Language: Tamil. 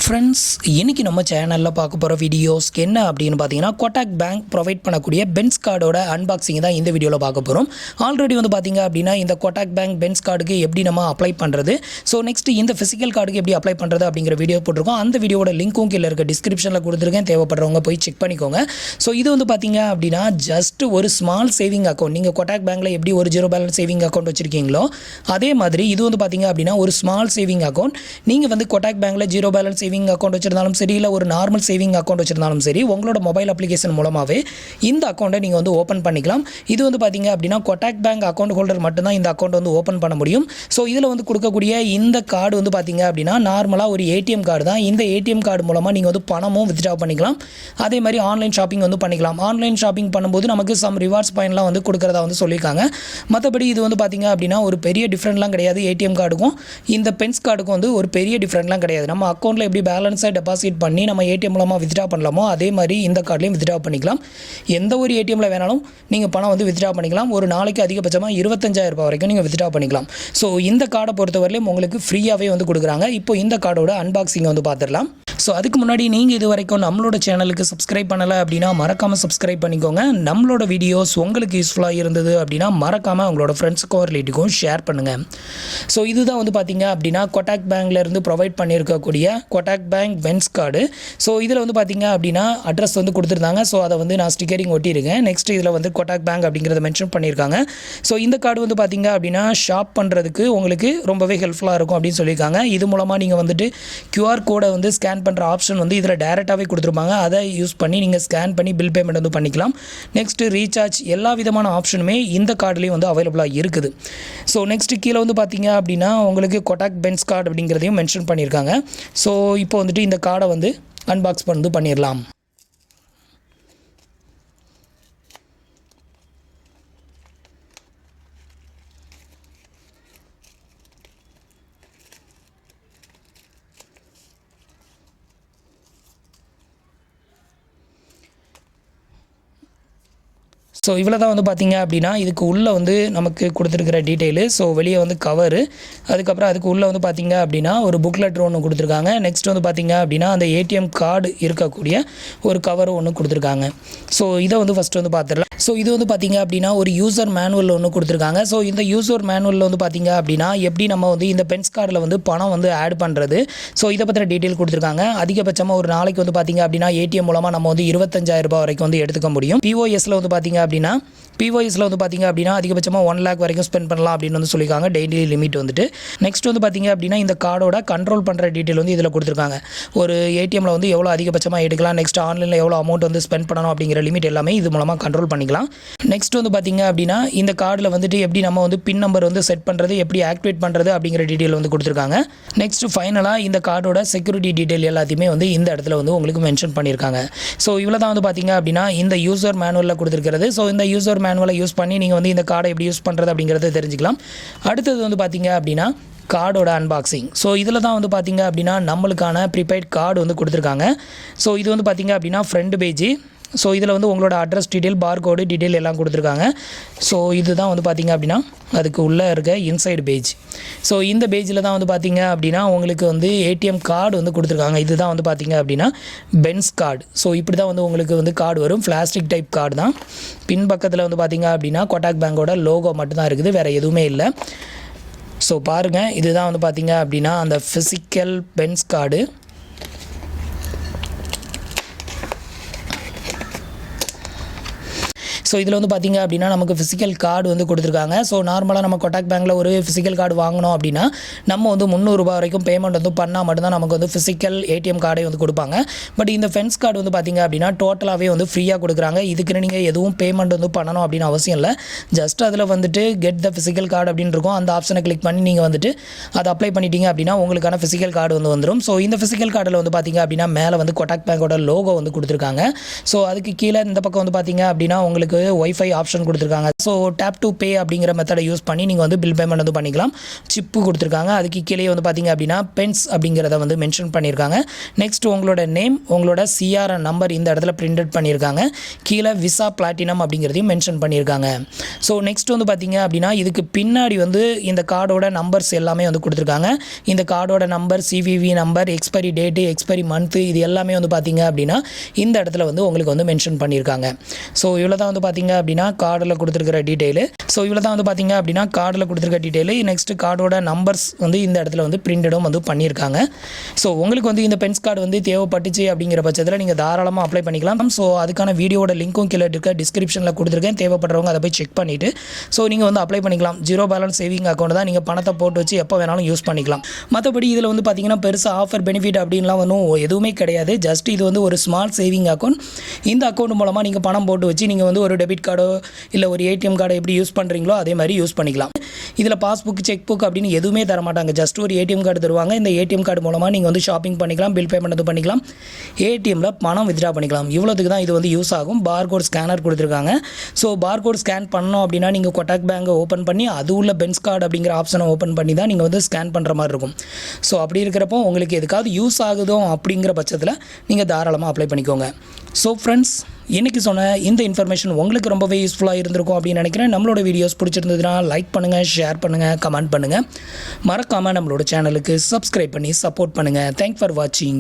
ஃப்ரெண்ட்ஸ், இன்றைக்கி நம்ம சேனலில் பார்க்க போகிற வீடியோஸ்க்கு என்ன அப்படின்னு பார்த்தீங்கன்னா, கோட்டாக் பேங்க் ப்ரொவைட் பண்ணக்கூடிய பென்ஸ் கார்டோட அன்பாக்சிங் தான் இந்த வீடியோவில் பார்க்க போகிறோம். ஆல்ரெடி பார்த்தீங்க அப்படின்னா இந்த கோட்டாக் பேங்க் பென்ஸ் கார்டுக்கு எப்படி நம்ம அப்ளை பண்ணுறது, ஸோ நெக்ஸ்ட் இந்த ஃபிசிக்கல் கார்டுக்கு எப்படி அப்ளை பண்ணுறது அப்படிங்கிற வீடியோ போட்டிருக்கோம். அந்த வீடியோட லிங்க்கும் கீழே இருக்க டிஸ்கிரிப்ஷனில் கொடுத்துருக்கேன், தேவைப்படுறவங்க போய் செக் பண்ணிக்கோங்க. ஸோ இது பார்த்தீங்க அப்படின்னா ஜஸ்ட் ஒரு ஸ்மால் சேவிங் அக்கௌண்ட். நீங்கள் கோட்டாக் பேங்க்கில் எப்படி ஒரு ஜீரோ பேலன்ஸ் சேவிங் அக்கௌண்ட் வச்சுருக்கீங்களோ அதே மாதிரி இது பார்த்தீங்க அப்படின்னா ஒரு ஸ்மால் சேவிங் அக்கௌண்ட். நீங்கள் கோட்டாக் பேங்க்கில் ஜீரோ பேலன்ஸ் சேவிங் அக்கௌண்ட் வச்சிருந்தாலும் சரி, இல்லை ஒரு நார்மல் சேவிங் அக்கௌண்ட் வச்சிருந்தாலும் சரி, உங்களோட மொபைல் அப்ளிகேஷன் மூலமாகவே இந்த அக்கௌண்ட்டை நீங்கள் ஓப்பன் பண்ணிக்கலாம். இது பார்த்தீங்க அப்படின்னா கோட்டாக் பேங்க் அக்கௌண்ட் ஹோல்டர் மட்டும்தான் இந்த அக்கௌண்ட் ஓப்பன் பண்ண முடியும். ஸோ இதில் கொடுக்கக்கூடிய இந்த கார்டு பார்த்தீங்க அப்படின்னா நார்மலாக ஒரு ஏடிஎம் கார்டு தான். இந்த ஏடிஎம் கார்டு மூலமாக நீங்கள் பணமும் வித்ட்ரா பண்ணிக்கலாம். அதே மாதிரி ஆன்லைன் ஷாப்பிங் பண்ணிக்கலாம். ஆன்லைன் ஷாப்பிங் பண்ணும்போது நமக்கு சம் ரிவார்ட்ஸ் பாயிண்ட்லாம் கொடுக்குறதா சொல்லியிருக்காங்க. மற்றபடி இது பார்த்தீங்க அப்படின்னா ஒரு பெரிய டிஃப்ரெண்ட்லாம் கிடையாது. ஏடிஎம் கார்டுக்கும் இந்த பென்ஸ் கார்டுக்கும் ஒரு பெரிய டிஃப்ரெண்ட்லாம் கிடையாது. நம்ம அக்கௌண்ட்டில் எப்படி பேலன்ஸை டெபாசிட் பண்ணி நம்ம ஏடிஎம் மூலமாக வித்ட்ரா பண்ணலாமோ அதே மாதிரி இந்த கார்ட்லையும் வித்ட்ரா பண்ணிக்கலாம். எந்த ஒரு ஏடிஎம்மில் வேணாலும் நீங்கள் பணம் வித்ட்ரா பண்ணிக்கலாம். ஒரு நாளைக்கு அதிகபட்சமாக 25,000 வரைக்கும் நீங்கள் வித்ட்ரா பண்ணிக்கலாம். ஸோ இந்த கார்டை பொறுத்தவரையிலும் உங்களுக்கு ஃப்ரீயாகவே கொடுக்குறாங்க. இப்போ இந்த கார்டோட அன்பாக்சிங்கை பார்த்துடலாம். ஸோ அதுக்கு முன்னாடி நீங்கள் இது வரைக்கும் நம்மளோட சேனலுக்கு சப்ஸ்கிரைப் பண்ணலை அப்படின்னா மறக்காமல் சப்ஸ்கிரைப் பண்ணிக்கோங்க. நம்மளோட வீடியோஸ் உங்களுக்கு யூஸ்ஃபுல்லாக இருந்தது அப்படின்னா மறக்காமல் உங்களோட ஃப்ரெண்ட்ஸுக்கும் ரிலேட்டிவ்க்கும் ஷேர் பண்ணுங்கள். ஸோ இதுதான் பார்த்தீங்க அப்படின்னா கோட்டாக் பேங்க்லேருந்து ப்ரொவைட் பண்ணியிருக்கக்கூடிய கோட்டாக் பேங்க் பென்ஸ் கார்டு. ஸோ இதில் பார்த்தீங்க அப்படின்னா அட்ரஸ் கொடுத்துருந்தாங்க. ஸோ அதை நான் ஸ்டிக்கரிங் ஒட்டியிருக்கேன். நெக்ஸ்ட் இதில் கோட்டாக் பேங்க் அப்படிங்கிறத மென்ஷன் பண்ணியிருக்காங்க. ஸோ இந்த கார்டு பார்த்தீங்க அப்படின்னா ஷாப் பண்ணுறதுக்கு உங்களுக்கு ரொம்பவே ஹெல்ப்ஃபுல்லாக இருக்கும் அப்படின்னு சொல்லியிருக்காங்க. இது மூலமாக நீங்கள் QR கோடை ஸ்கேன் பண்ணுற ஆப்ஷன் இதில் டைரெக்டாகவே கொடுத்துருப்பாங்க. அதை யூஸ் பண்ணி நீங்கள் ஸ்கேன் பண்ணி பில் பேமெண்ட் பண்ணிக்கலாம். நெக்ஸ்ட்டு ரீசார்ஜ் எல்லா விதமான ஆப்ஷனுமே இந்த கார்டுலேயும் அவைலபிளாக இருக்குது. ஸோ நெக்ஸ்ட்டு கீழே பார்த்தீங்க அப்படின்னா உங்களுக்கு கோட்டாக் பென்ஸ் கார்டு அப்படிங்கிறதையும் மென்ஷன் பண்ணியிருக்காங்க. ஸோ இப்போ இந்த கார்டை அன்பாக்ஸ் பண்ணிடலாம். ஸோ இவ்வளோ தான் பார்த்தீங்க அப்படின்னா இதுக்கு உள்ளே நமக்கு கொடுத்துருக்கிற டீட்டெயிலு. ஸோ வெளியே கவரு, அதுக்கப்புறம் அதுக்கு உள்ளே பார்த்தீங்க அப்படின்னா ஒரு புக்லெட் ஒன்று கொடுத்துருக்காங்க. நெக்ஸ்ட் பார்த்தீங்க அப்படின்னா அந்த ஏடிஎம் கார்டு இருக்கக்கூடிய ஒரு கவரு ஒன்று கொடுத்துருக்காங்க. ஸோ இதை ஃபஸ்ட்டு பார்த்துடலாம். ஸோ இது பார்த்தீங்க அப்படின்னா ஒரு யூசர் மேனுவல் ஒன்று கொடுத்துருக்காங்க. ஸோ இந்த யூசர் மேனுவலில் பார்த்தீங்க அப்படின்னா எப்படி நம்ம இந்த பென்ஸ் கார்டில் பணம் ஆட் பண்ணுறது, ஸோ இதை பற்றின டீட்டெயில் கொடுத்துருக்காங்க. அதிகபட்சமாக ஒரு நாளைக்கு பார்த்தீங்க அப்படின்னா ஏடிஎம் மூலமாக நம்ம 25,000 வரைக்கும் எடுத்துக்க முடியும். பிஓஎஸில் பார்த்தீங்க அப்படின்னா பிஓஎஸில் பார்த்தீங்க அப்படின்னா அதிகபட்சமாக 1 lakh வரைக்கும் ஸ்பெண்ட் பண்ணலாம் அப்படின்னு சொல்லியிருக்காங்க. டெய்லி லிமிட் நெக்ஸ்ட் பார்த்தீங்க அப்படின்னா இந்த கார்டோட கண்ட்ரோல் பண்ணுற டீட்டெயில் இதில் கொடுத்துருக்காங்க. ஒரு ஏடிஎம்மில் எவ்வளோ அதிகபட்சமாக எடுக்கலாம், நெக்ஸ்ட் ஆன்லைனில் எவ்வளோ அமௌண்ட் ஸ்பெண்ட் பண்ணணும் அப்படிங்கிற லிமிட் எல்லாமே இது மூலமாக கண்ட்ரோல் பண்ணிக்கலாம். நெக்ஸ்ட் பார்த்தீங்க அப்படின்னா இந்த கார்டில் எப்படி நம்ம பின் நம்பர் செட் பண்ணுறது, எப்படி ஆக்டிவேட் பண்ணுறது அப்படிங்கிற டீட்டெயில் கொடுத்துருக்காங்க. நெக்ஸ்ட் ஃபைனலாக இந்த கார்டோட செக்யூரிட்டி டீட்டெயில் எல்லாத்தையுமே இந்த இடத்துல உங்களுக்கு மென்ஷன் பண்ணியிருக்காங்க. ஸோ இவ்வளோ தான் பார்த்தீங்க அப்படின்னா இந்த யூசர் மேனுவலில் கொடுத்துருக்கிறது. ஸோ இந்த யூசர் மேனுவலை யூஸ் பண்ணி நீங்கள் இந்த கார்டை எப்படி யூஸ் பண்ணுறது அப்படிங்கிறத தெரிஞ்சுக்கலாம். அடுத்தது பார்த்தீங்க அப்படின்னா கார்டோட அன்பாக்சிங். ஸோ இதில் தான் பார்த்தீங்க அப்படின்னா நம்மளுக்கான ப்ரீபெய்ட் கார்டு கொடுத்துருக்காங்க. ஸோ இது பார்த்தீங்க அப்படின்னா ஃப்ரண்ட் பேஜ். ஸோ இதில் உங்களோட அட்ரஸ் டீட்டெயில், பார்கோடு டீட்டெயில் எல்லாம் கொடுத்துருக்காங்க. ஸோ இதுதான் பார்த்தீங்க அப்படின்னா அதுக்கு உள்ளே இருக்க இன்சைடு பேஜ். ஸோ இந்த பேஜில் தான் பார்த்தீங்க அப்படின்னா உங்களுக்கு ஏடிஎம் கார்டு கொடுத்துருக்காங்க. இதுதான் பார்த்தீங்க அப்படின்னா பென்ஸ் கார்டு. ஸோ இப்படி தான் உங்களுக்கு கார்டு வரும். பிளாஸ்டிக் டைப் கார்டு தான். பின் பக்கத்தில் பார்த்தீங்க அப்படின்னா கோட்டாக் பேங்கோட லோகோ மட்டும்தான் இருக்குது, வேறு எதுவுமே இல்லை. ஸோ பாருங்கள், இதுதான் பார்த்தீங்க அப்படின்னா அந்த ஃபிசிக்கல் பென்ஸ் கார்டு. ஸோ இதில் பார்த்தீங்க அப்படின்னா நமக்கு ஃபிசிக்கல் கார்டு கொடுத்துருக்காங்க. ஸோ நார்மலாக நம்ம கோட்டாக் பேங்க்கில் ஒரு ஃபிசிக்கல் கார்டு வாங்கணும் அப்படின்னா நம்ம 300 ரூபாய் வரைக்கும் பேமெண்ட் பண்ணால் மட்டும்தான் நமக்கு ஃபிசிக்கல் ஏடிஎம் கார்டை கொடுப்பாங்க. பட் இந்த பென்ஸ் கார்டு பார்த்தீங்க அப்படின்னா டோட்டலாகவே ஃப்ரீயாக கொடுக்குறாங்க. இதுக்குன்னு நீங்கள் எதுவும் பேமெண்ட் பண்ணணும் அப்படின்னு அவசியம் இல்லை. ஜஸ்ட் அதில் கெட் த ஃபிசிக்கல் கார்டு அப்படின்னு இருக்கும். அந்த ஆப்ஷனை கிளிக் பண்ணி நீங்கள் அதை அப்ளை பண்ணிட்டீங்க அப்படின்னா உங்களுக்கான ஃபிசிக்கல் கார்டு வந்துடும். ஸோ இந்த ஃபிசிக்கல் கார்டில் பார்த்தீங்க அப்படின்னா மேலே கோட்டாக் பேங்கோட லோகோ கொடுத்துருக்காங்க. ஸோ அதுக்கு கீழே இந்த பக்கம் பார்த்தீங்க அப்படின்னா உங்களுக்கு உங்களுக்கு ஒய்ஃபை ஆப்ஷன் கொடுத்துருக்காங்க. ஸோ டேப் டு பே அப்படிங்கிற மெத்தடை யூஸ் பண்ணி நீங்கள் வந்து பில் பேமெண்ட் வந்து பண்ணிக்கலாம். சிப்பு கொடுத்துருக்காங்க. அதுக்கு கீழே வந்து பார்த்தீங்க அப்படின்னா பென்ஸ் அப்படிங்கிறத வந்து மென்ஷன் பண்ணியிருக்காங்க. நெக்ஸ்ட் உங்களோட நேம், உங்களோட சிஆர்என் நம்பர் இந்த இடத்துல பிரிண்டட் பண்ணியிருக்காங்க. கீழே விசா பிளாட்டினம் அப்படிங்கிறதையும் மென்ஷன் பண்ணியிருக்காங்க. ஸோ நெக்ஸ்ட் வந்து பார்த்தீங்க அப்படின்னா இதுக்கு பின்னாடி வந்து இந்த கார்டோட நம்பர்ஸ் எல்லாமே வந்து கொடுத்துருக்காங்க. இந்த கார்டோட number, CVV number, expiry date, expiry month, இது எல்லாமே வந்து பார்த்தீங்க அப்படின்னா இந்த இடத்துல வந்து உங்களுக்கு வந்து மென்ஷன் பண்ணியிருக்காங்க. ஸோ இவ்வளோ தான் வந்து பார்த்தீங்க அப்படின்னா கார்டில் கொடுத்துருக்கிற டீட்டெயிலு. நெக்ஸ்ட் கார்டோட நம்பர்ஸ் வந்து இந்த இடத்துல வந்து பிரிண்டடும் வந்து பண்ணியிருக்காங்க. ஸோ உங்களுக்கு வந்து இந்த பென்ஸ் கார்டு வந்து தேவைப்பட்டுச்சு அப்படிங்கிற பட்சத்தில் நீங்கள் தாராளமாக அப்ளை பண்ணிக்கலாம். ஸோ அதுக்கான வீடியோட லிங்க்கும் கீழே இருக்க டிஸ்கிரிப்ஷனில் கொடுத்துருக்கேன். தேவைப்படுறவங்க அதை போய் செக் பண்ணிவிட்டு ஸோ நீங்கள் வந்து அப்ளை பண்ணிக்கலாம். 0 பேலன்ஸ் சேவிங் அக்கௌண்ட் தான், நீங்கள் பணத்தை போட்டு வச்சு எப்போ வேணாலும் யூஸ் பண்ணிக்கலாம். மற்றபடி இதில் வந்து பார்த்தீங்கன்னா பெருசாக ஆஃபர் பெனிஃபிட் அப்படின்லாம் ஒன்றும் எதுவுமே கிடையாது. ஜஸ்ட் இது வந்து ஒரு ஸ்மால் சேவிங் அக்கௌண்ட். இந்த அக்கௌண்ட் மூலமாக நீங்கள் பணம் போட்டு வச்சு நீங்கள் வந்து ஒரு டெபிட் கார்டோ இல்லை ஒரு ஏடிஎம் கார்டோ எப்படி யூஸ் பண்ணுறீங்களோ அதே மாதிரி யூஸ் பண்ணிக்கலாம். இதில் பாஸ்புக், செக் புக் அப்படின்னு எதுவுமே தர மாட்டாங்க. ஜஸ்ட் ஒரு ஏடிஎம் கார்டு தருவாங்க. இந்த ஏடிஎம் கார்டு மூலமாக நீங்கள் வந்து ஷாப்பிங் பண்ணிக்கலாம், பில் பேமெண்ட் வந்து பண்ணிக்கலாம், ஏடிஎம்மில் பணம் வித்ட்ரா பண்ணிக்கலாம். இவ்வளோத்துக்கு தான் இது வந்து யூஸ் ஆகும். பார்கோட் ஸ்கேனர் கொடுத்துருக்காங்க. ஸோ பார்கோட் ஸ்கேன் பண்ணோம் அப்படின்னா நீங்கள் கொட்டாக் பேங்கை ஓப்பன் பண்ணி அது உள்ள பென்ஸ் கார்டு அப்படிங்கிற ஆப்ஷனை ஓப்பன் பண்ணி தான் நீங்கள் வந்து ஸ்கேன் பண்ணுற மாதிரி இருக்கும். ஸோ அப்படி இருக்கிறப்போ உங்களுக்கு எதுக்காவது யூஸ் ஆகுதோ அப்படிங்கிற பட்சத்தில் நீங்கள் தாராளமாக அப்ளை பண்ணிக்கோங்க. ஸோ ஃப்ரெண்ட்ஸ், இன்றைக்கி சொன்ன இந்த இன்ஃபர்மேஷன் உங்களுக்கு ரொம்பவே யூஸ்ஃபுல்லாக இருந்திருக்கும் அப்படின்னு நினைக்கிறேன். நம்மளோட வீடியோஸ் பிடிச்சிருந்ததுன்னா லைக் பண்ணுங்கள், ஷேர் பண்ணுங்கள், கமெண்ட் பண்ணுங்கள். மறக்காமல் நம்மளோட சேனலுக்கு சப்ஸ்கிரைப் பண்ணி சப்போர்ட் பண்ணுங்கள். தேங்க்ஸ் ஃபார் வாட்சிங்.